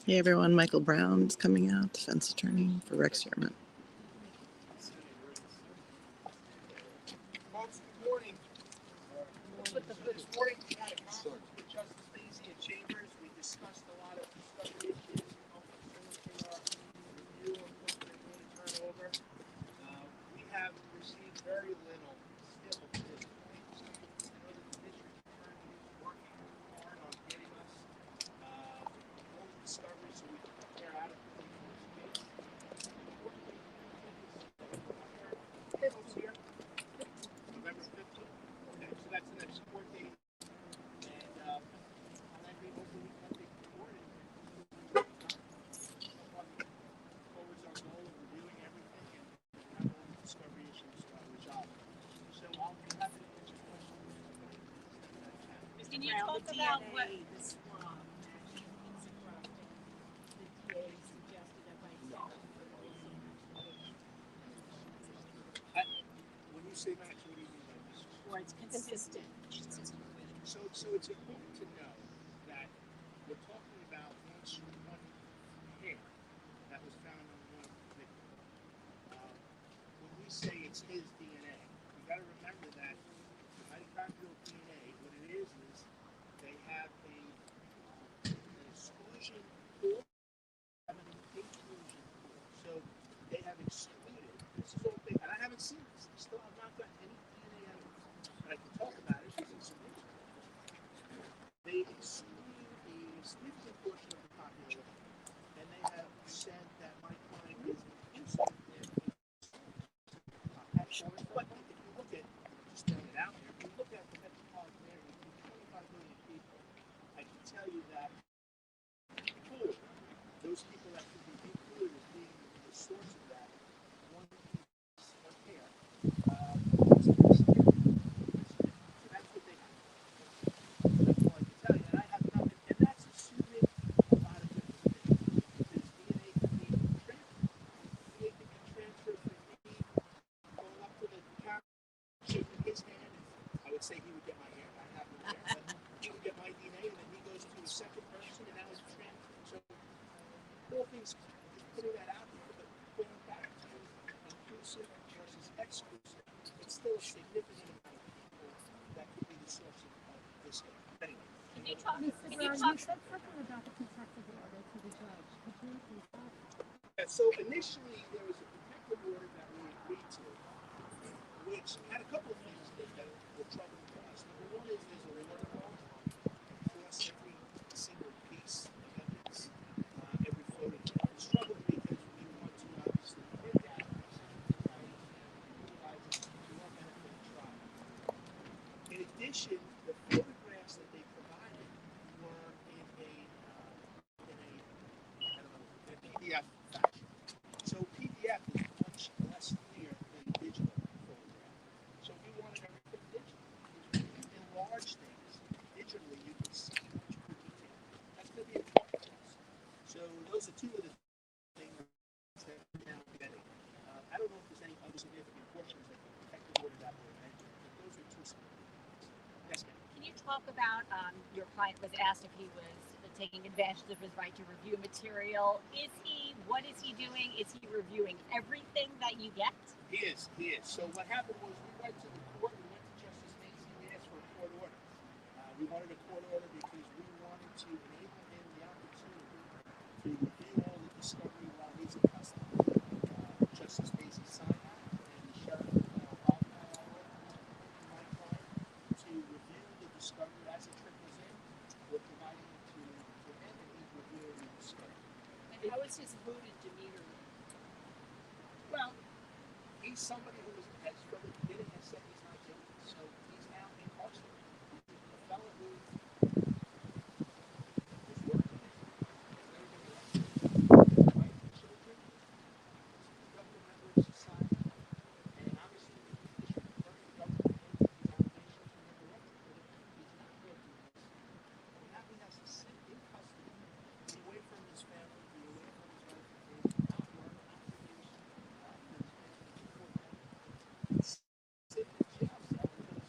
Hey everyone, Michael Brown's coming out, defense attorney for Rex HEUERMANN. Folks, good morning. This morning we had a conference with Justice Macy at Chambers. We discussed a lot of discovery issues, facilitating our review of what they're going to turn over. We have received very little still to this point. I know that the district attorney is working hard on getting us full discovery so we can prepare adequately for this case. Folks here, November 15th. Okay, so that's the next court date. And I'll then be hopefully Monday court forwards our goal of reviewing everything and have all the discovery issues resolved. So I'll be happy to answer questions. Can you talk about what the swab matching is from the DA suggested that by itself? When you say match, what do you mean by this? Or it's consistent. So it's important to know that we're talking about one hair that was found on one victim. When we say it's his DNA, you got to remember that the mitochondrial DNA, what it is they have an exclusion pool and an inclusion pool. So they have excluded. This is all big, and I haven't seen this. I still have not gotten any DNA evidence, but I can talk about it because it's amazing. They exclude a significant portion of the population, and they have said that my client is inclusive in but if you look at, just throwing it out here, if you look at the metropolitan area, 25 million people, I can tell you that those people that could be included as being the source of that one piece of hair, so that's what they have. That's all I can tell you. And I have nothing, and that's assuming a lot of different things. Because DNA can be transferred. DNA can be transferred from me going up to the camera, shaking his hand, and I would say he would get my hair. I have no hair, but he would get my DNA, and then he goes to a second person, and now it's transferred. So all things, just putting that out there, but going back to inclusive versus exclusive, it's still a significant amount of people that could be the source of this hair. Anyway. Can you talk? You said something about the protective order to the judge. Could you repeat that? Yeah, so initially there was a protective order that we agreed to, which had a couple of things that were troubling to us. Number one is there's a waterfall across every single piece of evidence, every photograph. It's troubling because we want to obviously get that right and utilize it to our benefit of trial. In addition, the photographs that they provided were in a PDF fashion. So PDF is much less clear than digital photograph. So we wanted everything digital. Because when you enlarge things digitally, you can see much more detail. That's going to be important to us. So those are two of the things that we're now getting. I don't know if there's any other significant portions that the protective order that were mentioned, but those are two significant things. Yes, ma'am. Can you talk about your client was asked if he was taking advantage of his right to review material? Is he? What is he doing? Is he reviewing everything that you get? He is. So what happened was we went to the court, we went to Justice Macy, we asked for a court order. We wanted a court order because we wanted to enable him the opportunity to review all the discovery while he's in custody. Justice Macy signed that, and the sheriff allowed my client to review the discovery as it trickles in. We're providing it to him, and he's reviewing the discovery. And how is his mood and demeanor? Well, he's somebody who has from the beginning has said he's not guilty, so he's now incarcerated. A fellow who was working, wife and children, productive member of society, and obviously the district attorney government allegations from the director that he's not guilty of this. And now he has to sit in custody, be away from his family, be away from his wife and kids, not work, not produce, because sit in a jail cell because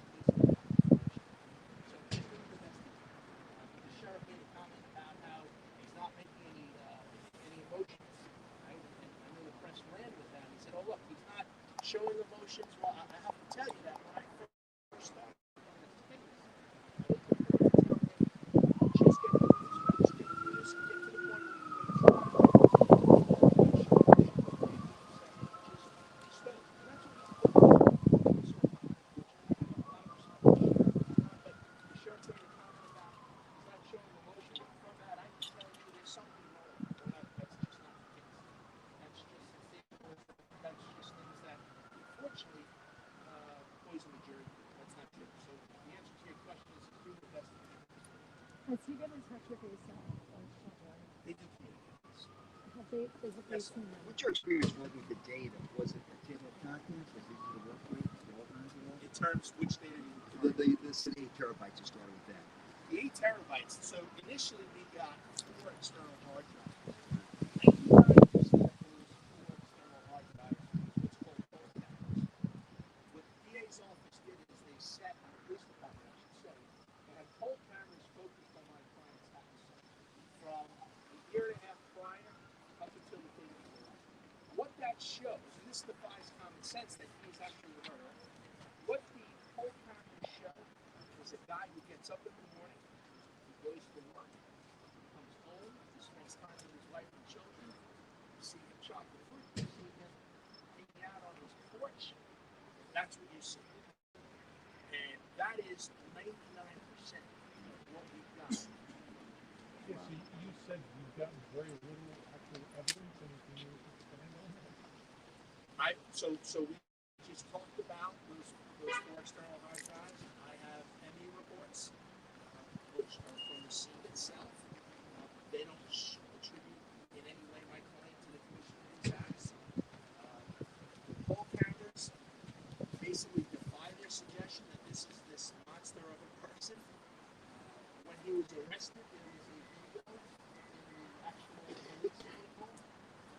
questions? Well, I have to tell you that when I first started on this case, just get through this, just get through this, get to the point where you can try. Just stop. And that's what we do. But the sheriff made a comment about he's not showing emotion. From that, I can tell you there's something wrong. That's just not the case. That's just things that, unfortunately, poison the jury. That's not true. So the answer to your question is do the best you can. Has he been in touch with his children? They do communicate. Have they physically Yes. seen them? What's your experience working with the data? Was it a table of contents? Was it the work rate? All kinds of that? In terms which data you The 8 terabytes, to start with that. The 8 terabytes. So initially we got 4 external hard drives. 99% of those 4 external hard drives was what's called cold cameras. What the DA's office did is they set, the police department I should say, they had cold cameras focused on my client's house from a year and a half prior up until the day before. What that shows, and this defies common sense that he was actually the murderer, what the cold cameras show is a guy who gets up in the morning, he goes to work, comes home, he spends time with his wife and children, you see him chopping fruit, you see him hanging out on his porch. That's what you see. And that is 99% of what we've got. Yeah, so you said you've gotten very little actual evidence, and can you expand on that? So we just talked about those 4 external hard drives. I have ME reports, which are from the scene itself. They don't attribute in any way my client to the commission of these acts. Poll cameras basically defy their suggestion that this is this monster of a person. When he was arrested, there was a video in the actual police vehicle.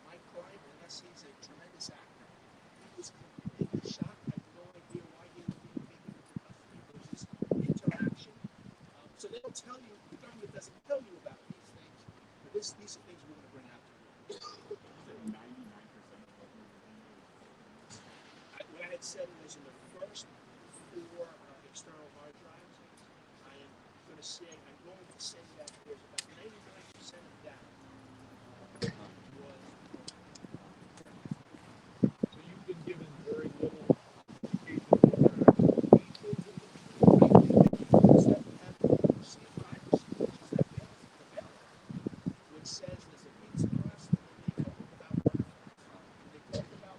My client, unless he's a tremendous actor, he was completely shocked. I have no idea why he was being taken into custody. There's this interaction. So they don't tell you, the government doesn't tell you about these things. But these are things we're going to bring out to you. 99% of what you're doing What I had said was in the first 4 external hard drives, I'm going to say that there's about 99% of that was. So you've been given very little indication of what they're actually Which says there's a pizza crust and they talk about butterflies. They talk about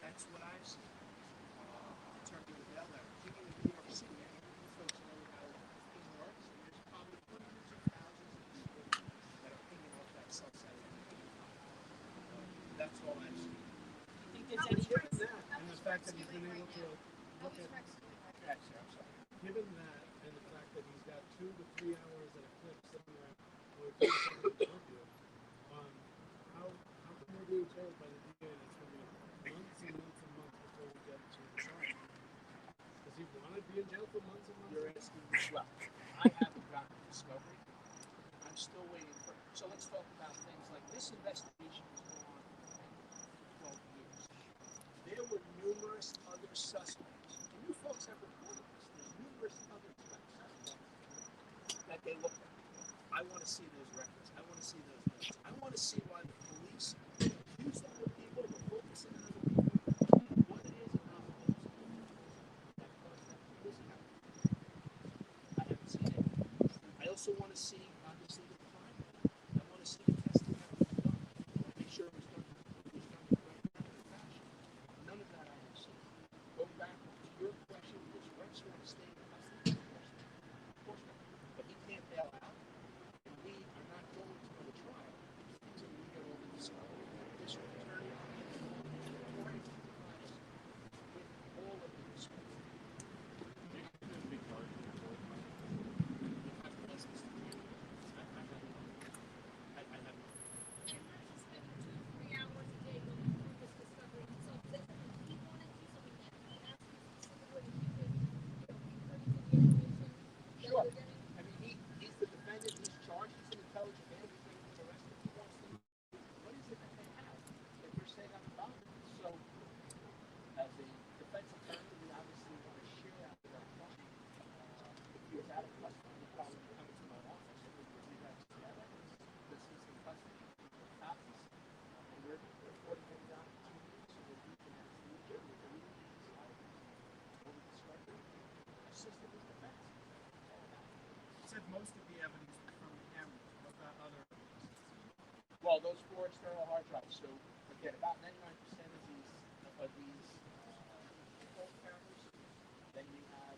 that's what I've seen. In terms of the bail letter, even in New York City, I mean, you folks know how it works, and there's probably hundreds of thousands of people that are pinging off that cell site. That's all I've seen. You think there's any given that, and the fact that he's been able to look at, Actually, I'm sorry. given that, and the fact that he's got 2 to 3 hours at a clip sitting there with a interview, how can we be told by the DA that it's going to be months and months and months before we get to the trial? Does he want to be in jail for months and months? You're asking me, well, I haven't gotten discovery. I'm still waiting for. So let's talk about things like this investigation has gone on for 12 years. There were numerous other suspects, and you folks have reported this. There's numerous other suspects that they looked at. I want to see those records. I want to see those notes. I want to see why the police accused other people, were focusing on other people, what it is and how it is that caused that police count. I haven't seen it. I also want to see, obviously, the crime. I want to see the testing that was done. I want to make sure it was done in the right manner and fashion. None of that I have seen. Going back to your question, does Rex want to stay in custody? Of course not. But he can't bail out, and we are not going to go to trial until we get all the discovery. This attorney all those 4 external hard drives. So again, about 99% of these phone cameras. Then you have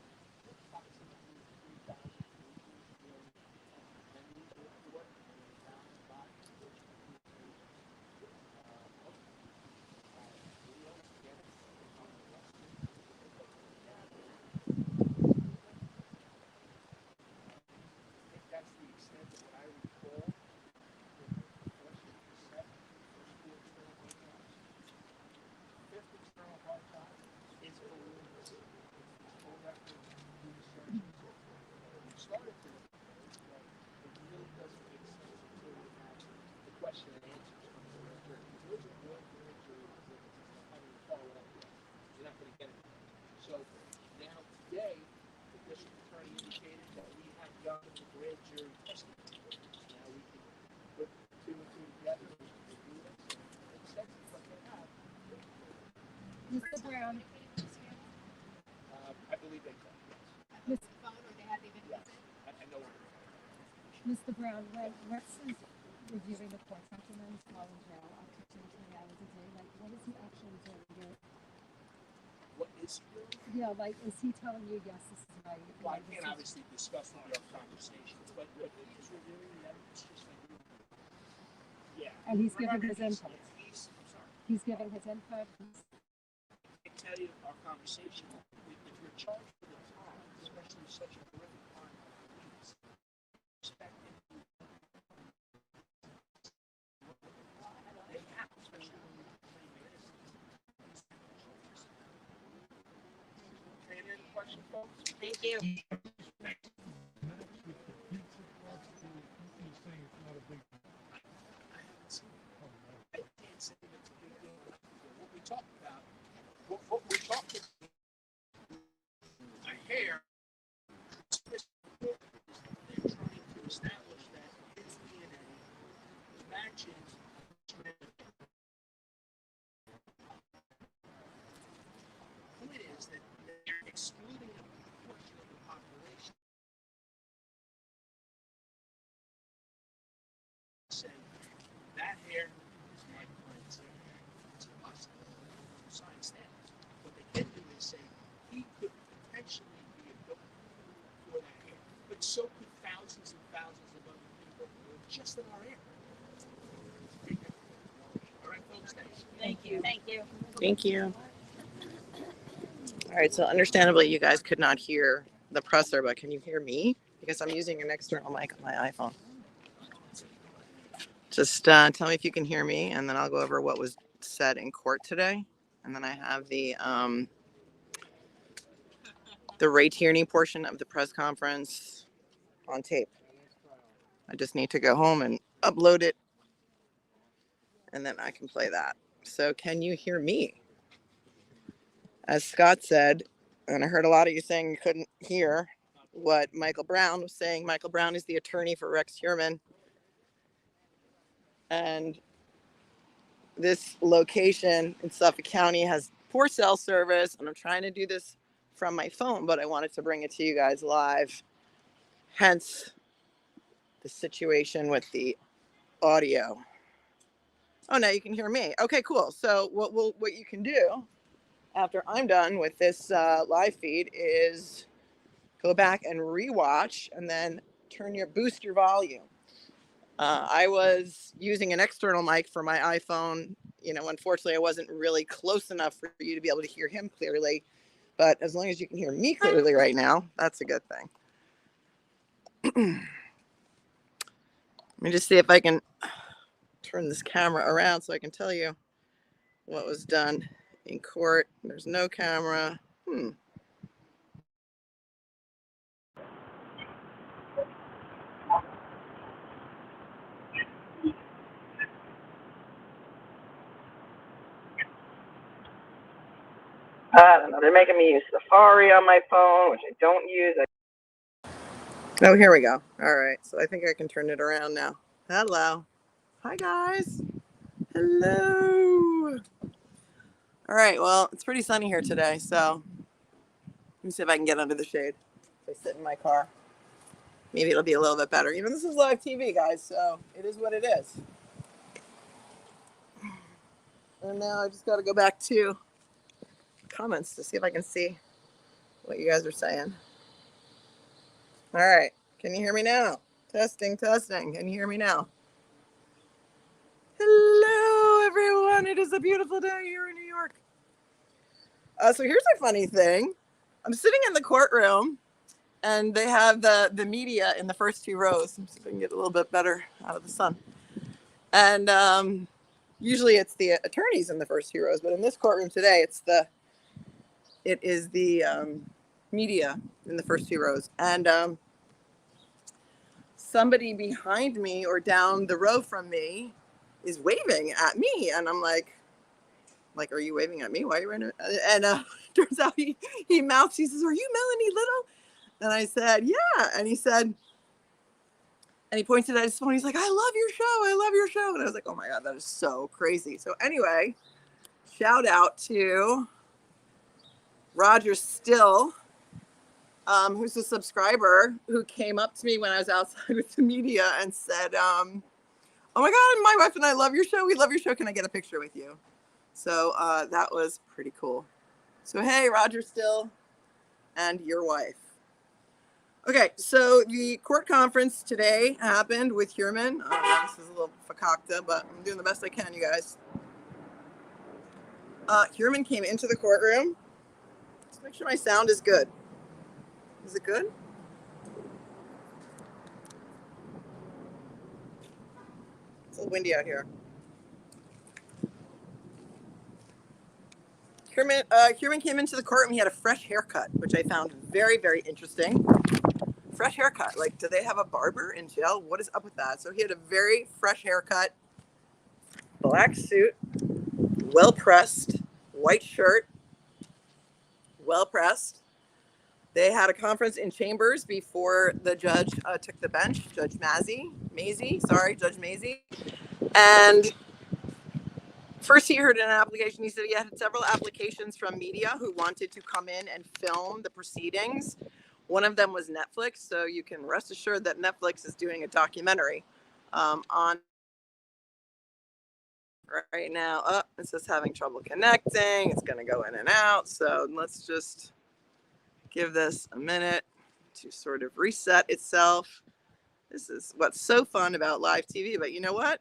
approximately 3,000 pages in memory report and 1,000 boxes, which includes video. Again, it's on the left. I think that's the extent of what I recall. Fifth external hard drive is a full record research. We started to look at those, but it really doesn't make sense until we have the question and answers from the grand jury. Those are all grand jury exhibits. I mean, follow it up with. You're not going to get it. So now today, the district attorney indicated that we have done the grand jury testimony. Now we can put 2 and 2 together and review this and make sense of what they have. Mr. Brown, I believe they can, yes. I know it. Mr. Brown, when Rex is reviewing the court documents while in jail up to 2 or 3 hours a day, like what is he actually doing? What is he doing? Yeah, like is he telling you yes, this is right? Well, I can't obviously discuss with your conversations, but he is reviewing the evidence just like you. Yeah. And he's giving his input. I'm sorry. He's giving his input. I can tell you our conversation. If you're charged with a crime, especially such a horrific crime like this, respect it. They have, especially when you claim innocence. Any other questions, folks? Thank you. I can't say that it's a big deal. What we talked about, what we talked about, a hair, they're trying to establish that his DNA matches. The point is that they're excluding a portion of the population. Say that hair is my client's hair. It's impossible. Science standards. What they can do is say he could potentially be a donor for that hair, but so could thousands and thousands of other people just in our area. All right, folks. Thanks. Thank you. Thank you. Thank you. All right, so understandably, you guys could not hear the presser, but can you hear me? Because I'm using an external mic on my iPhone. Just tell me if you can hear me, and then I'll go over what was said in court today. And then I have the Ray Tierney portion of the press conference on tape. I just need to go home and upload it, and then I can play that. So can you hear me? As Scott said, and I heard a lot of you saying you couldn't hear what Michael Brown was saying. Michael Brown is the attorney for Rex HEUERMANN. And this location in Suffolk County has poor cell service, and I'm trying to do this from my phone, but I wanted to bring it to you guys live. Hence the situation with the audio. Oh, now you can hear me. Okay, cool. So what you can do after I'm done with this live feed is go back and rewatch, and then boost your volume. I was using an external mic for my iPhone. You know, unfortunately, I wasn't really close enough for you to be able to hear him clearly. But as long as you can hear me clearly right now, that's a good thing. Let me just see if I can turn this camera around so I can tell you what was done in court. There's no camera. I don't know. They're making me use Safari on my phone, which I don't use. Oh, here we go. All right. So I think I can turn it around now. Hello. Hi, guys. Hello. All right. Well, it's pretty sunny here today. So let me see if I can get under the shade. If I sit in my car, maybe it'll be a little bit better. Even this is live TV, guys. So it is what it is. And now I just got to go back to comments to see if I can see what you guys are saying. All right. Can you hear me now? Testing, testing. Can you hear me now? Hello, everyone. It is a beautiful day here in New York. So here's a funny thing. I'm sitting in the courtroom, and they have the media in the first two rows. I'm see if I can get a little bit better out of the sun. And usually it's the attorneys in the first two rows, but in this courtroom today, it is the media in the first two rows. And somebody behind me or down the row from me is waving at me, and I'm like, are you waving at me? Why are you running? And turns out he mouths. He says, "Are you Melanie Little?" And I said, "Yeah." And he said, and he pointed at his phone. He's like, "I love your show. I love your show." And I was like, "Oh my God, that is so crazy." So anyway, shout out to Roger Still, who's a subscriber, who came up to me when I was outside with the media and said, "Oh my God, my wife and I love your show. We love your show. Can I get a picture with you?" So that was pretty cool. So hey, Roger Still and your wife. Okay, so the court conference today happened with HEUERMANN. This is a little fakakta, but I'm doing the best I can, you guys. HEUERMANN came into the courtroom. Let's make sure my sound is good. Is it good? It's a little windy out here. HEUERMANN came into the courtroom. He had a fresh haircut, which I found very, very interesting. Fresh haircut. Like, do they have a barber in jail? What is up with that? So he had a very fresh haircut, black suit, well pressed, white shirt, well pressed. They had a conference in chambers before the judge took the bench, Judge Judge Mazey. And first he heard an application. He said he had several applications from media who wanted to come in and film the proceedings. One of them was Netflix, so you can rest assured that Netflix is doing a documentary on right now. Oh, it's just having trouble connecting. It's going to go in and out. So let's just give this a minute to sort of reset itself. This is what's so fun about live TV. But you know what?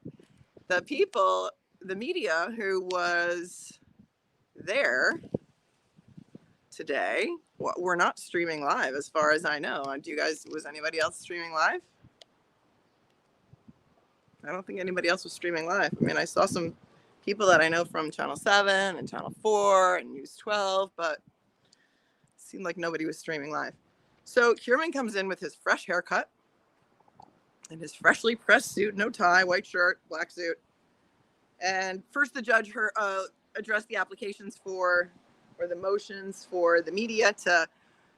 The people, the media who was there today, we're not streaming live as far as I know. Was anybody else streaming live? I don't think anybody else was streaming live. I mean, I saw some people that I know from Channel 7 and Channel 4 and News 12, but it seemed like nobody was streaming live. So HEUERMANN comes in with his fresh haircut and his freshly pressed suit, no tie, white shirt, black suit. And first the judge addressed the applications or the motions for the media to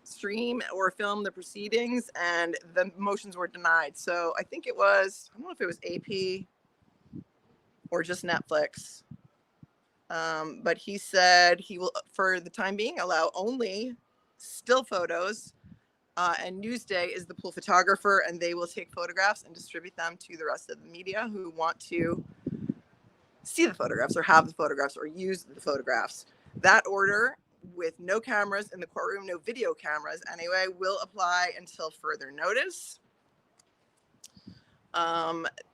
stream or film the proceedings, and the motions were denied. So I think it was, I don't know if it was AP or just Netflix. But he said he will, for the time being, allow only still photos, and Newsday is the pool photographer, and they will take photographs and distribute them to the rest of the media who want to see the photographs or have the photographs or use the photographs. That order, with no cameras in the courtroom, no video cameras anyway, will apply until further notice.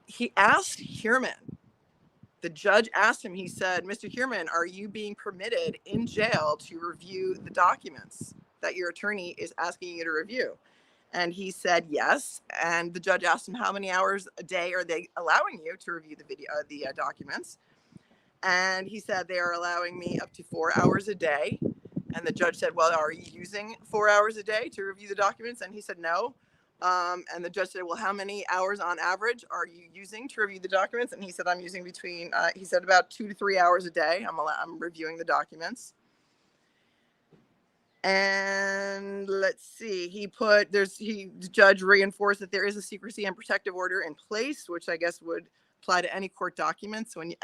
He asked HEUERMANN, the judge asked him, he said, "Mr. HEUERMANN, are you being permitted in jail to review the documents that your attorney is asking you to review?" And he said yes. And the judge asked him, "How many hours a day are they allowing you to review the documents?" And he said, "They are allowing me up to 4 hours a day." And the judge said, "Well, are you using 4 hours a day to review the documents?" And he said, "No." And the judge said, "Well, how many hours on average are you using to review the documents?" And he said, "I'm using between," he said, "about 2 to 3 hours a day. I'm reviewing the documents." And let's see, the judge reinforced that there is a secrecy and protective order in place, which I guess would apply to any court documents. When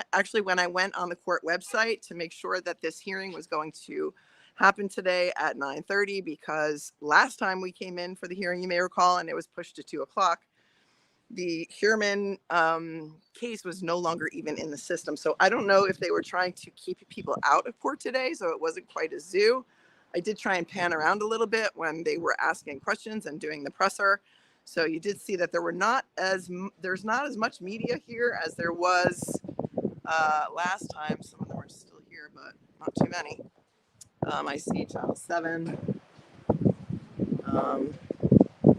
I went on the court website to make sure that this hearing was going to happen today at 9:30, because last time we came in for the hearing, you may recall, and it was pushed to 2 o'clock, the HEUERMANN case was no longer even in the system. So I don't know if they were trying to keep people out of court today, so it wasn't quite a zoo. I did try and pan around a little bit when they were asking questions and doing the presser. So you did see that there's not as much media here as there was last time. Some of them are still here, but not too many. I see Channel 7.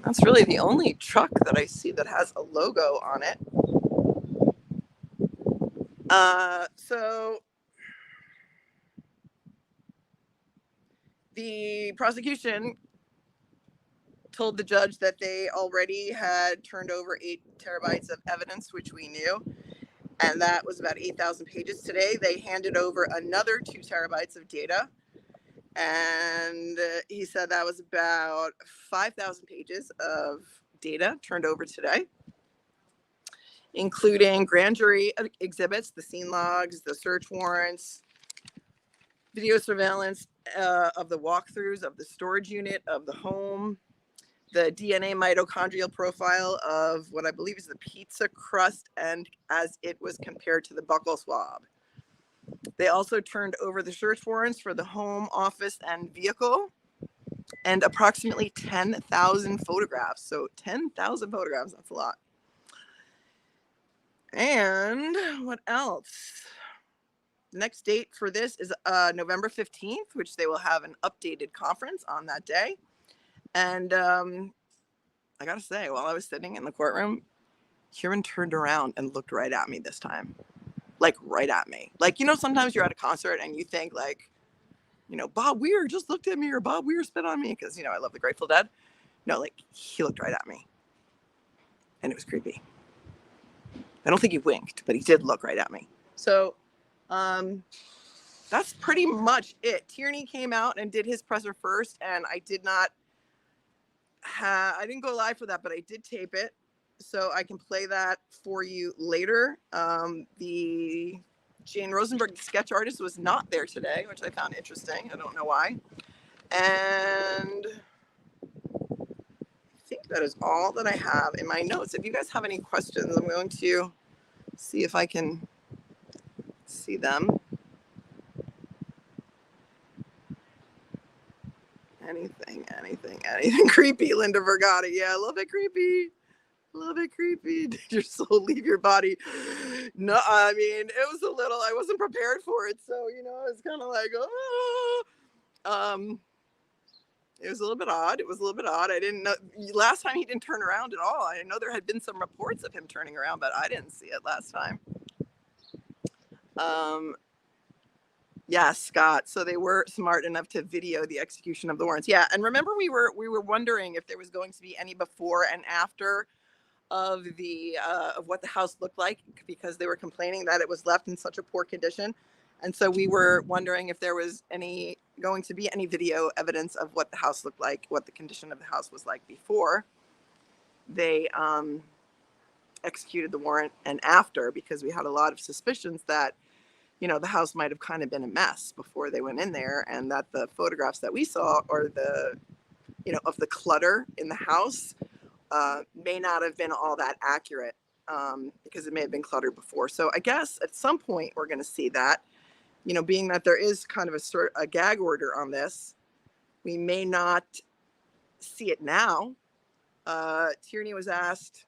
That's really the only truck that I see that has a logo on it. So the prosecution told the judge that they already had turned over 8 terabytes of evidence, which we knew, and that was about 8,000 pages. Today, they handed over another 2 terabytes of data, and he said that was about 5,000 pages of data turned over today, including grand jury exhibits, the scene logs, the search warrants, video surveillance of the walkthroughs of the storage unit of the home, the DNA mitochondrial profile of what I believe is the pizza crust and as it was compared to the buccal swab. They also turned over the search warrants for the home, office, and vehicle, and approximately 10,000 photographs. So 10,000 photographs, that's a lot. And what else? Next date for this is November 15th, which they will have an updated conference on that day. And I gotta say, while I was sitting in the courtroom, HEUERMANN turned around and looked right at me this time. Like, right at me. Like, you know, sometimes you're at a concert and you think, like, you know, Bob Weir just looked at me, or Bob Weir spit on me, because, you know, I love the Grateful Dead. No, like, he looked right at me. And it was creepy. I don't think he winked, but he did look right at me. So, that's pretty much it. Tierney came out and did his presser first, and I didn't go live for that, but I did tape it, so I can play that for you later. The Jane Rosenberg, the sketch artist, was not there today, which I found interesting. I don't know why. And I think that is all that I have in my notes. If you guys have any questions, I'm going to see if I can see them. Anything creepy, Linda Vergata. Yeah, I love it creepy. Love it creepy. Did your soul leave your body? No, I mean, it was a little, I wasn't prepared for it. So, you know, it's kind of like, oh. It was a little bit odd. I didn't know, last time he didn't turn around at all. I know there had been some reports of him turning around, but I didn't see it last time. Yeah, Scott. So they were smart enough to video the execution of the warrants. Yeah, and remember we were wondering if there was going to be any before and after of the of what the house looked like, because they were complaining that it was left in such a poor condition, and so we were wondering if there was going to be any video evidence of what the house looked like, what the condition of the house was like before they executed the warrant and after, because we had a lot of suspicions that, you know, the house might have kind of been a mess before they went in there, and that the photographs that we saw, or the, you know, of the clutter in the house, may not have been all that accurate, because it may have been cluttered before. So I guess at some point we're going to see that, you know, being that there is kind of a gag order on this, we may not see it now. Tierney was asked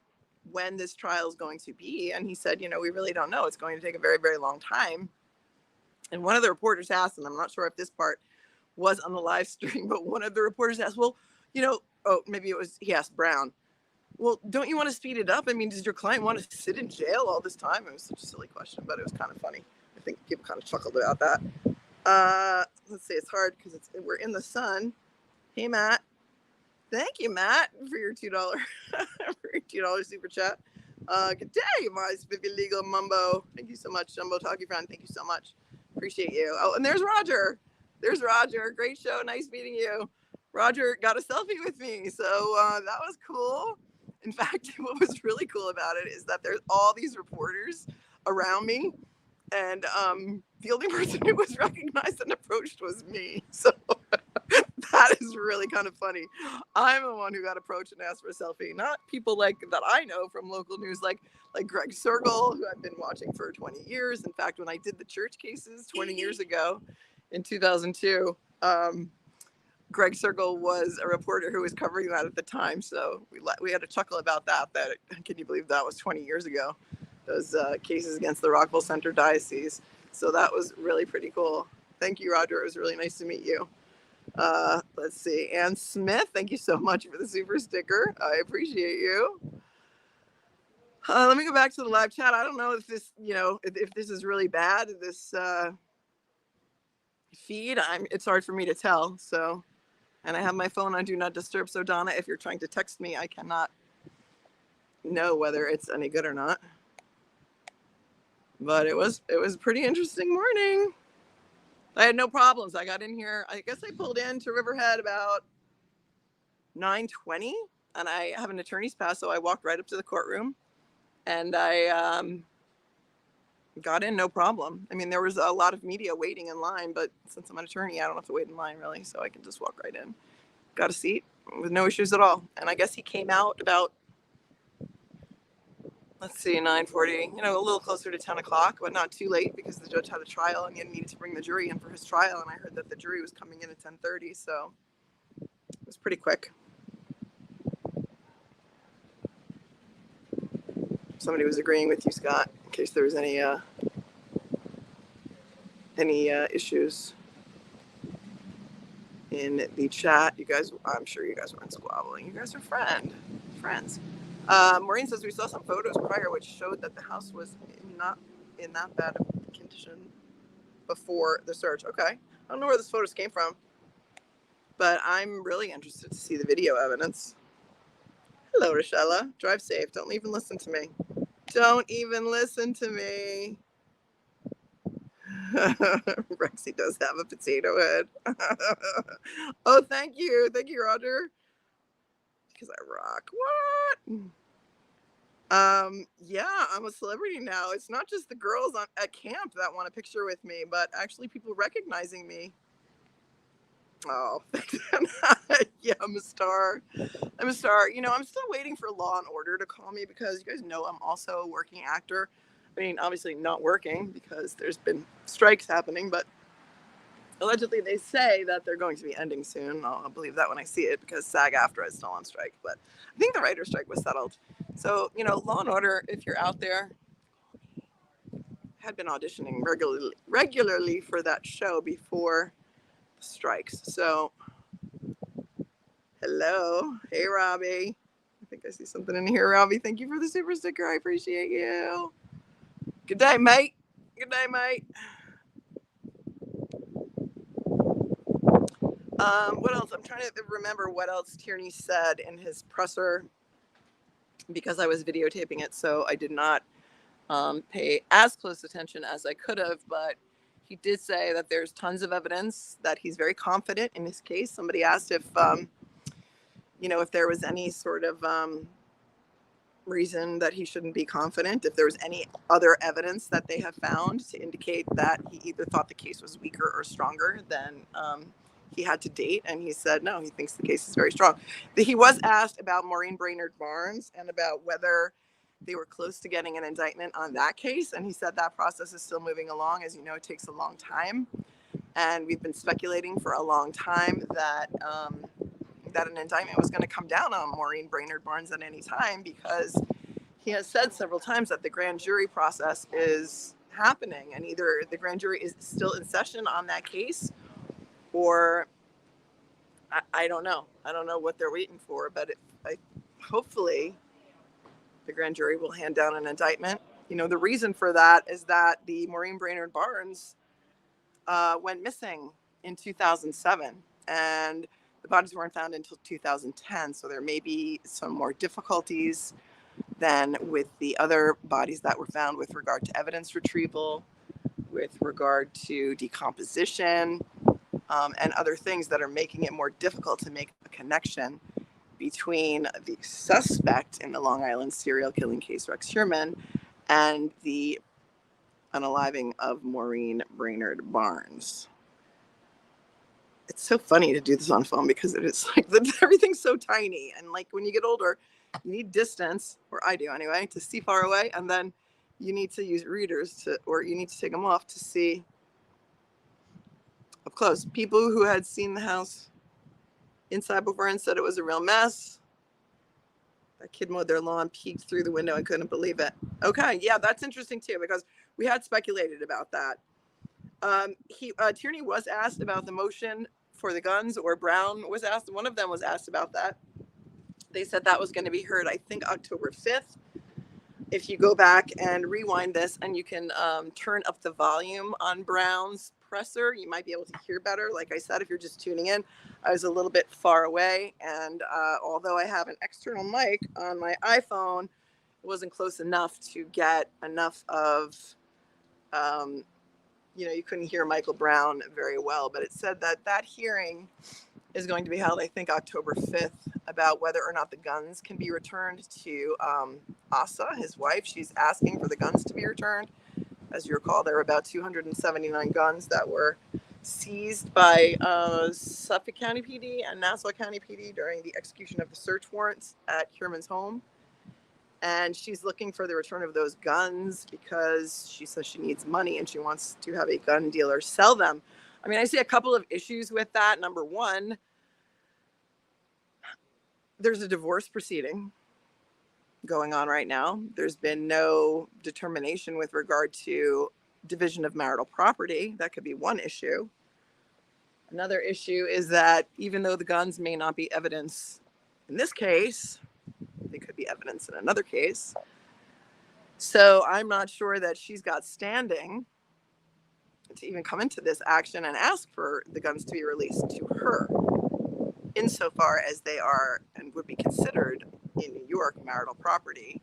when this trial is going to be, and he said, you know, we really don't know. It's going to take a very, very long time. And one of the reporters asked, and I'm not sure if this part was on the live stream, but one of the reporters asked, well, you know, maybe it was, he asked Brown, well, don't you want to speed it up? I mean, does your client want to sit in jail all this time? It was such a silly question, but it was kind of funny. I think people kind of chuckled about that. Let's see, it's hard because we're in the sun. Hey, Matt. Thank you, Matt, for your $2 super chat. Good day, my spiffy legal mumbo. Thank you so much, Jumbo Talkie Friend. Thank you so much. Appreciate you. Oh, and there's Roger. Great show. Nice meeting you. Roger got a selfie with me, so that was cool. In fact, what was really cool about it is that there's all these reporters around me, and the only person who was recognized and approached was me. So That is really kind of funny. I'm the one who got approached and asked for a selfie, not people like that I know from local news, like Greg Circle, who I've been watching for 20 years. In fact, when I did the church cases 20 years ago in 2002, Greg Circle was a reporter who was covering that at the time. So we had a chuckle about that. Can you believe that was 20 years ago? Those cases against the Rockville Center Diocese. So that was really pretty cool. Thank you, Roger. It was really nice to meet you. Let's see. Ann Smith, thank you so much for the super sticker. I appreciate you. Let me go back to the live chat. I don't know if this, if this is really bad, this feed. It's hard for me to tell. So, and I have my phone on Do Not Disturb. So Donna, if you're trying to text me, I cannot know whether it's any good or not. But it was a pretty interesting morning. I had no problems. I got in here. I guess I pulled into Riverhead about 9:20, and I have an attorney's pass, so I walked right up to the courtroom, and I got in no problem. I mean, there was a lot of media waiting in line, but since I'm an attorney, I don't have to wait in line really, so I can just walk right in. Got a seat with no issues at all. And I guess he came out about, let's see, 9:40, a little closer to 10 o'clock, but not too late because the judge had a trial and he needed to bring the jury in for his trial. And I heard that the jury was coming in at 10:30, so it was pretty quick. Somebody was agreeing with you, Scott, in case there was any issues in the chat. You guys, I'm sure you guys weren't squabbling. You guys are friends. Maureen says we saw some photos prior which showed that the house was not in that bad of condition before the search. Okay. I don't know where those photos came from, but I'm really interested to see the video evidence. Hello, Rochella. Drive safe. Don't even listen to me. Don't even listen to me. Rexy does have a potato head. Oh, thank you. Thank you, Roger. Because I rock. What? Yeah, I'm a celebrity now. It's not just the girls at camp that want a picture with me, but actually people recognizing me. Oh, yeah, I'm a star. I'm still waiting for Law and Order to call me because you guys know I'm also a working actor. I mean, obviously not working because there's been strikes happening, but allegedly they say that they're going to be ending soon. I'll believe that when I see it because SAG-AFTRA is still on strike, but I think the writer's strike was settled. So, Law and Order, if you're out there, had been auditioning regularly for that show before the strikes. So, hello. Hey, Robbie. I think I see something in here, Robbie. Thank you for the super sticker. I appreciate you. Good day, mate. Good day, mate. What else? I'm trying to remember what else Tierney said in his presser because I was videotaping it, so I did not pay as close attention as I could have, but he did say that there's tons of evidence that he's very confident in his case. Somebody asked if there was any sort of reason that he shouldn't be confident, if there was any other evidence that they have found to indicate that he either thought the case was weaker or stronger than he had to date, and he said no, he thinks the case is very strong. He was asked about Maureen Brainerd Barnes and about whether they were close to getting an indictment on that case, and he said that process is still moving along. As you know, it takes a long time, and we've been speculating for a long time that that an indictment was going to come down on Maureen Brainerd Barnes at any time, because he has said several times that the grand jury process is happening, and either the grand jury is still in session on that case, or I don't know. I don't know what they're waiting for, but hopefully the grand jury will hand down an indictment. The reason for that is that the Maureen Brainerd Barnes went missing in 2007, and the bodies weren't found until 2010. So there may be some more difficulties than with the other bodies that were found with regard to evidence retrieval, with regard to decomposition, and other things that are making it more difficult to make a connection between the suspect in the Long Island serial killing case, Rex Heuermann, and the unaliving of Maureen Brainerd Barnes. it's so funny to do this on phone because it is like everything's so tiny, and like when you get older, you need distance, or I do anyway, to see far away, and then you need to use readers to, or you need to take them off to see up close. People who had seen the house inside before and said it was a real mess. That kid mowed their lawn, peeked through the window and couldn't believe it. Okay, yeah, that's interesting too, because we had speculated about that. Tierney was asked about the motion for the guns, or Brown was asked. One of them was asked about that. They said that was going to be heard, I think, October 5th. If you go back and rewind this, and you can turn up the volume on Brown's presser, you might be able to hear better. Like I said, if you're just tuning in, I was a little bit far away, and although I have an external mic on my iPhone, it wasn't close enough to get enough of, you couldn't hear Michael Brown very well. But it said that that hearing is going to be held, I think, October 5th, about whether or not the guns can be returned to Asa, his wife. She's asking for the guns to be returned. As you recall, there were about 279 guns that were seized by Suffolk County PD and Nassau County PD during the execution of the search warrants at HEUERMANN's home. And she's looking for the return of those guns because she says she needs money and she wants to have a gun dealer sell them. I mean, I see a couple of issues with that. Number one, there's a divorce proceeding going on right now. There's been no determination with regard to division of marital property. That could be one issue. Another issue is that even though the guns may not be evidence in this case, they could be evidence in another case. So I'm not sure that she's got standing to even come into this action and ask for the guns to be released to her, insofar as they are and would be considered in New York marital property,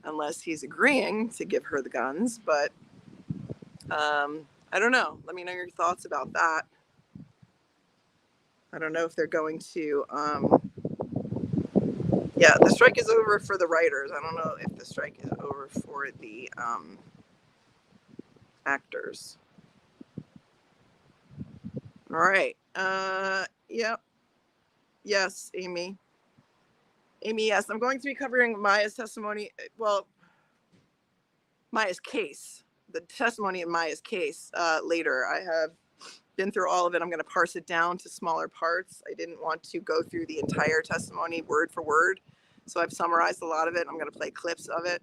unless he's agreeing to give her the guns. But I don't know. Let me know your thoughts about that. I don't know if they're going to, yeah, the strike is over for the writers. I don't know if the strike is over for the actors. All right. Yep. Yes, Amy. Amy, yes. I'm going to be covering Maya's testimony. Well, Maya's case, the testimony in Maya's case later. I have been through all of it. I'm going to parse it down to smaller parts. I didn't want to go through the entire testimony word for word, so I've summarized a lot of it. I'm going to play clips of it.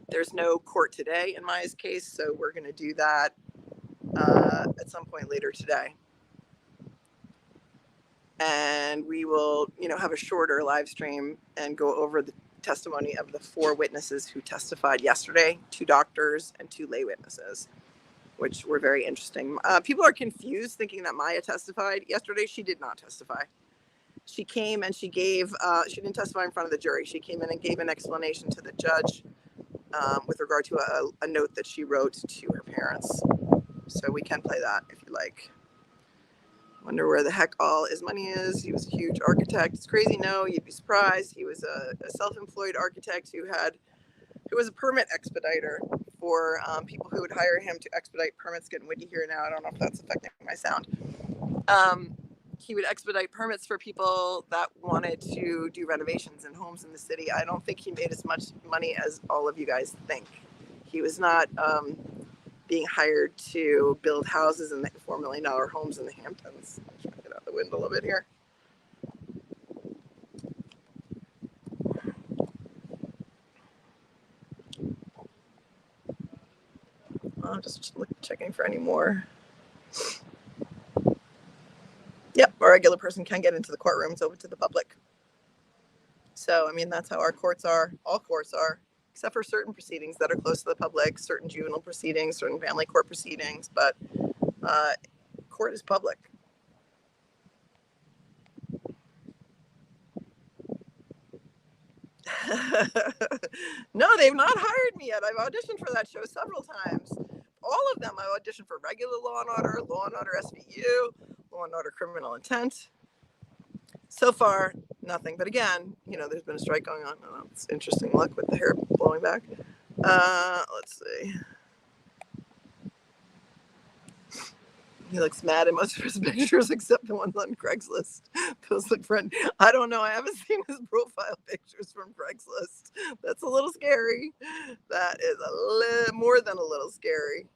There's no court today in Maya's case, so we're going to do that at some point later today. And we will, have a shorter live stream and go over the testimony of the 4 witnesses who testified yesterday, 2 doctors and 2 lay witnesses, which were very interesting. People are confused thinking that Maya testified. Yesterday, she did not testify. She came and she gave, she didn't testify in front of the jury. She came in and gave an explanation to the judge with regard to a note that she wrote to her parents. So we can play that if you like. Wonder where the heck all his money is. He was a huge architect. It's crazy. No, you'd be surprised. He was a self-employed architect who was a permit expediter for people who would hire him to expedite permits. Getting windy here now. I don't know if that's affecting my sound. He would expedite permits for people that wanted to do renovations in homes in the city. I don't think he made as much money as all of you guys think. He was not being hired to build houses in the $4 million homes in the Hamptons. I'm trying to get out the window a little bit here. I'm just checking for any more. Yep, a regular person can get into the courtroom. It's open to the public. So, I mean, that's how our courts are. All courts are, except for certain proceedings that are close to the public, certain juvenile proceedings, certain family court proceedings. But court is public. No, they've not hired me yet. I've auditioned for that show several times. All of them. I auditioned for regular Law and Order SVU, Law and Order Criminal Intent. So far, nothing. But again, there's been a strike going on. Oh, it's interesting. Look with the hair blowing back. Let's see. He looks mad at most of his pictures except the ones on Craigslist. Those look friend. I don't know. I haven't seen his profile pictures from Craigslist. That's a little scary. That is more than a little scary.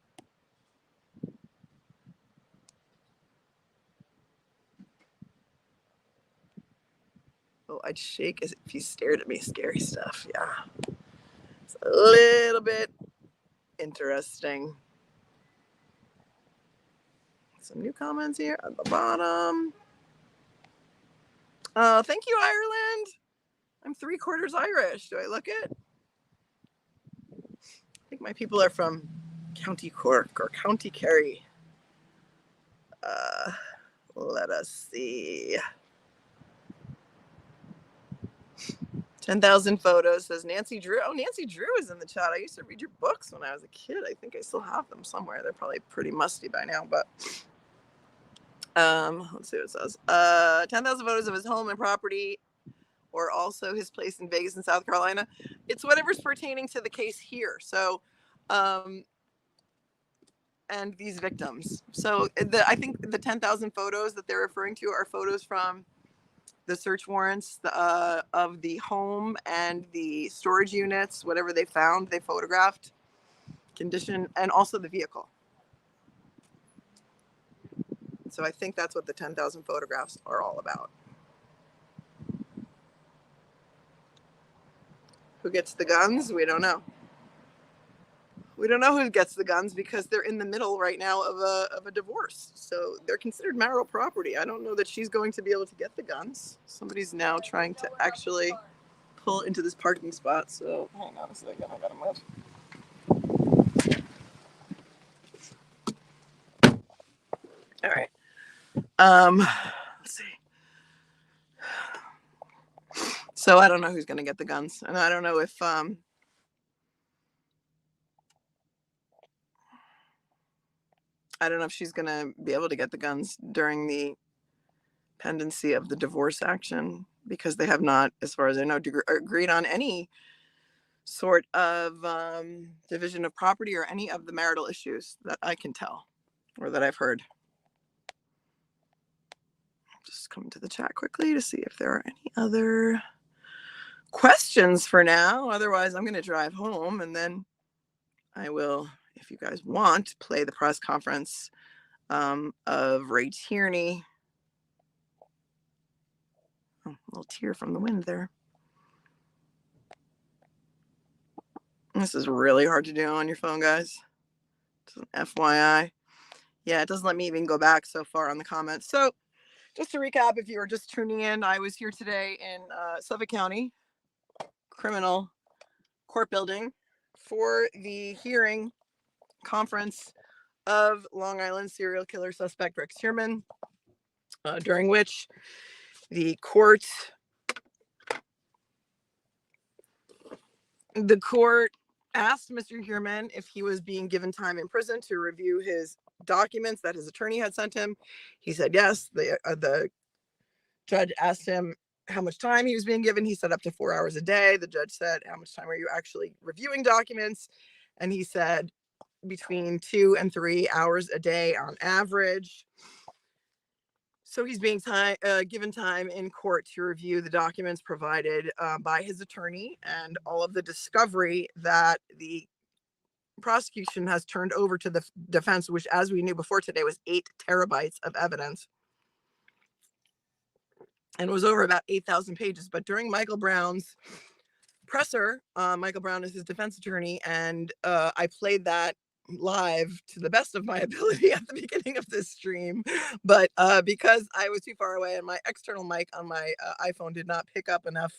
Oh, I'd shake as if he stared at me. Scary stuff. Yeah. It's a little bit interesting. Some new comments here at the bottom. Thank you, Ireland. I'm 3/4 Irish. Do I look it? I think my people are from County Cork or County Kerry. Let us see. 10,000 photos, says Nancy Drew. Oh, Nancy Drew is in the chat. I used to read your books when I was a kid. I think I still have them somewhere. They're probably pretty musty by now, but let's see what it says. 10,000 photos of his home and property, or also his place in Vegas and South Carolina. It's whatever's pertaining to the case here. So, and these victims. So I think the 10,000 photos that they're referring to are photos from the search warrants of the home and the storage units, whatever they found, they photographed, condition, and also the vehicle. So I think that's what the 10,000 photographs are all about. Who gets the guns? We don't know. We don't know who gets the guns because they're in the middle right now of a divorce. So they're considered marital property. I don't know that she's going to be able to get the guns. Somebody's now trying to actually pull into this parking spot. So hang on a second, I gotta move. All right. Let's see. So I don't know who's gonna get the guns, and I don't know if I don't know if she's gonna be able to get the guns during the pendency of the divorce action, because they have not, as far as I know, agreed on any sort of division of property or any of the marital issues that I can tell or that I've heard. Just come to the chat quickly to see if there are any other questions for now. Otherwise, I'm going to drive home, and then I will, if you guys want, play the press conference of Ray Tierney. Oh, a little tear from the wind there. This is really hard to do on your phone, guys. Just an FYI. Yeah, it doesn't let me even go back so far on the comments. So just to recap, if you were just tuning in, I was here today in Suffolk County Criminal Court Building for the hearing conference of Long Island serial killer suspect Rex Heuermann, during which the court asked Mr. Heuermann if he was being given time in prison to review his documents that his attorney had sent him. He said yes. The judge asked him how much time he was being given. He said up to 4 hours a day. The judge said, how much time are you actually reviewing documents? And he said between 2 and 3 hours a day on average. So he's being given time in court to review the documents provided by his attorney and all of the discovery that the prosecution has turned over to the defense, which, as we knew before today, was 8 terabytes of evidence. And it was over about 8,000 pages. But during Michael Brown's presser, Michael Brown is his defense attorney, and I played that live to the best of my ability at the beginning of this stream, but because I was too far away and my external mic on my iPhone did not pick up enough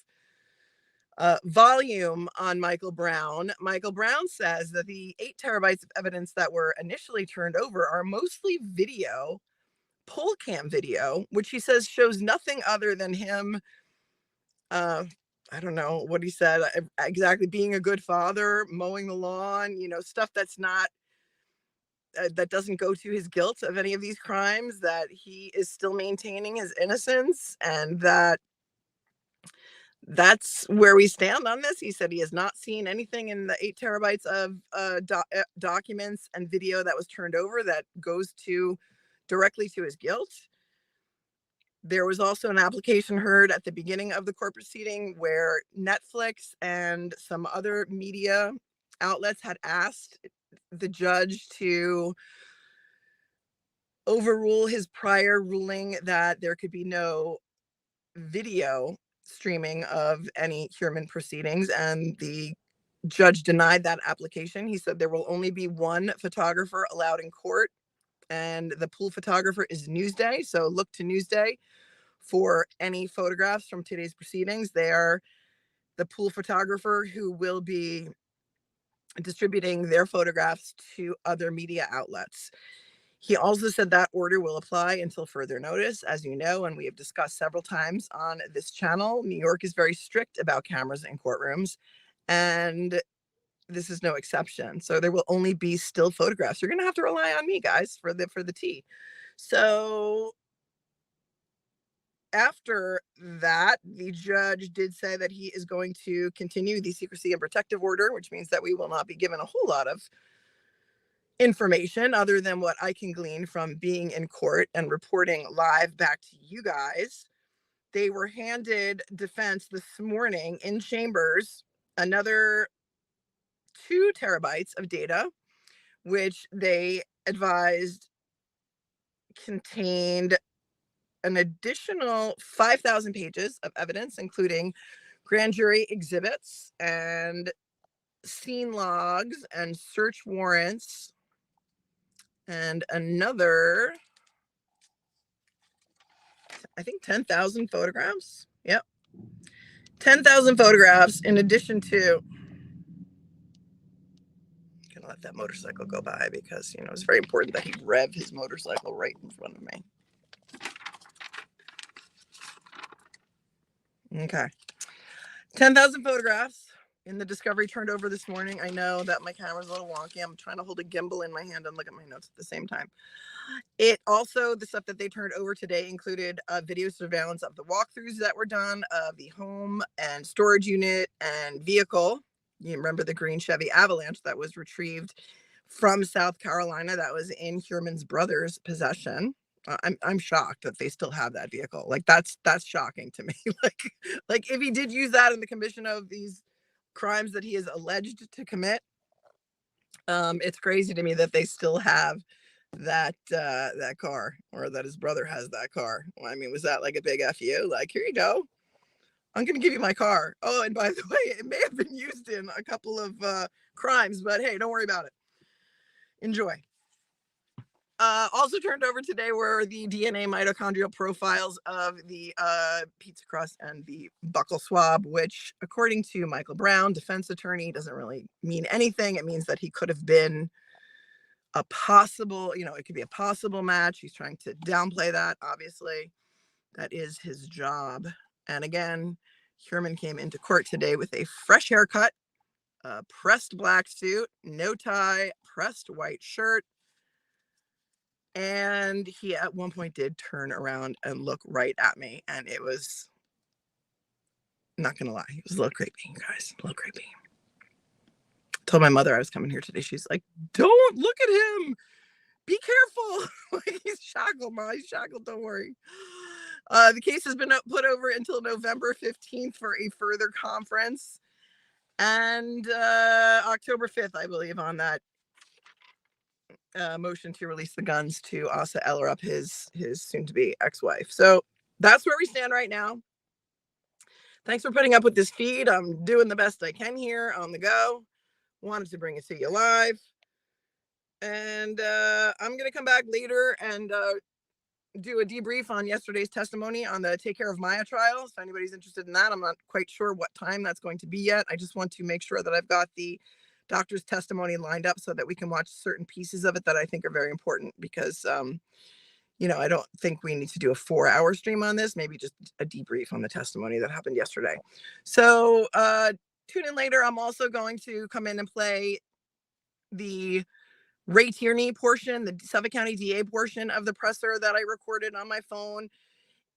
volume on Michael Brown says that the 8 terabytes of evidence that were initially turned over are mostly video, poll cam video, which he says shows nothing other than him I don't know what he said exactly, being a good father, mowing the lawn, stuff that's not that doesn't go to his guilt of any of these crimes, that he is still maintaining his innocence, and that's where we stand on this. He said he has not seen anything in the 8 terabytes of documents and video that was turned over that goes to directly to his guilt. There was also an application heard at the beginning of the court proceeding where Netflix and some other media outlets had asked the judge to overrule his prior ruling that there could be no video streaming of any HEUERMANN proceedings, and the judge denied that application. He said there will only be one photographer allowed in court, and the pool photographer is Newsday. So look to Newsday for any photographs from today's proceedings. They are the pool photographer who will be distributing their photographs to other media outlets. He also said that order will apply until further notice. As you know, and we have discussed several times on this channel, New York is very strict about cameras in courtrooms, and this is no exception. So there will only be still photographs. You're going to have to rely on me, guys, for the tea. So after that, the judge did say that he is going to continue the secrecy and protective order, which means that we will not be given a whole lot of information other than what I can glean from being in court and reporting live back to you guys. They were handed defense this morning in chambers another 2 terabytes of data, which they advised contained an additional 5,000 pages of evidence, including grand jury exhibits and scene logs and search warrants, and another, I think, 10,000 photographs. Yep. 10,000 photographs in addition to, I'm gonna let that motorcycle go by because, you know, it's very important that he rev his motorcycle right in front of me. Okay. 10,000 photographs in the discovery turned over this morning. I know that my camera's a little wonky. I'm trying to hold a gimbal in my hand and look at my notes at the same time. It also, the stuff that they turned over today included video surveillance of the walkthroughs that were done of the home and storage unit and vehicle. You remember the green Chevy Avalanche that was retrieved from South Carolina that was in HEUERMANN's brother's possession. I'm shocked that they still have that vehicle. Like that's shocking to me. like if he did use that in the commission of these crimes that he is alleged to commit, it's crazy to me that they still have that car, or that his brother has that car. Well, I mean, was that like a big FU? Like, here you go. I'm going to give you my car. Oh, and by the way, it may have been used in a couple of crimes, but hey, don't worry about it. Enjoy. Also turned over today were the DNA mitochondrial profiles of the pizza crust and the buccal swab, which, according to Michael Brown, defense attorney, doesn't really mean anything. It means that he could have been a possible, you know, it could be a possible match. He's trying to downplay that. Obviously, that is his job. And again, HEUERMANN came into court today with a fresh haircut, a pressed black suit, no tie, pressed white shirt. And he at one point did turn around and look right at me. And it was, not gonna lie, it was a little creepy, guys, a little creepy. Told my mother I was coming here today. She's like, don't look at him. Be careful. Like, he's shackled, Ma. He's shackled. Don't worry. The case has been put over until November 15th for a further conference. And October 5th, I believe, on that motion to release the guns to Asa Ellerup, his soon-to-be ex-wife. So that's where we stand right now. Thanks for putting up with this feed. I'm doing the best I can here on the go. Wanted to bring it to you live. And I'm going to come back later and do a debrief on yesterday's testimony on the Take Care of Maya trial. If anybody's interested in that, I'm not quite sure what time that's going to be yet. I just want to make sure that I've got the doctor's testimony lined up so that we can watch certain pieces of it that I think are very important, because, you know, I don't think we need to do a 4-hour stream on this, maybe just a debrief on the testimony that happened yesterday. So tune in later. I'm also going to come in and play the Ray Tierney portion, the Suffolk County DA portion of the presser that I recorded on my phone.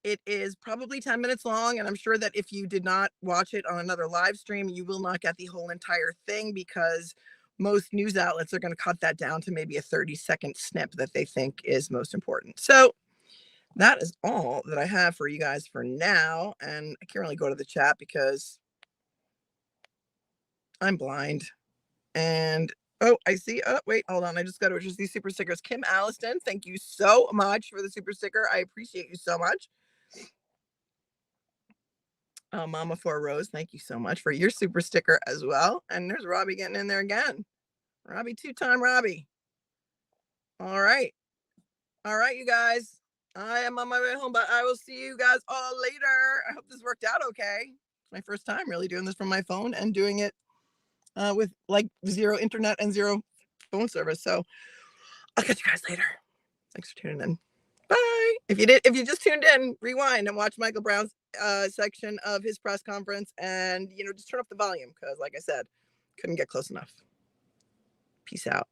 It is probably 10 minutes long, and I'm sure that if you did not watch it on another live stream, you will not get the whole entire thing, because most news outlets are going to cut that down to maybe a 30-second snip that they think is most important. So that is all that I have for you guys for now. And I can't really go to the chat because I'm blind. And oh, I see. Oh, wait, hold on. I just got to just these super stickers. Kim Alliston, thank you so much for the super sticker. I appreciate you so much. Mama for Rose, thank you so much for your super sticker as well. And there's Robbie getting in there again. Robbie, two-time Robbie. All right. All right, you guys. I am on my way home, but I will see you guys all later. I hope this worked out okay. It's my first time really doing this from my phone and doing it with like zero internet and zero phone service. So I'll catch you guys later. Thanks for tuning in. Bye. If you just tuned in, rewind and watch Michael Brown's section of his press conference, and just turn up the volume because, like I said, couldn't get close enough. Peace out.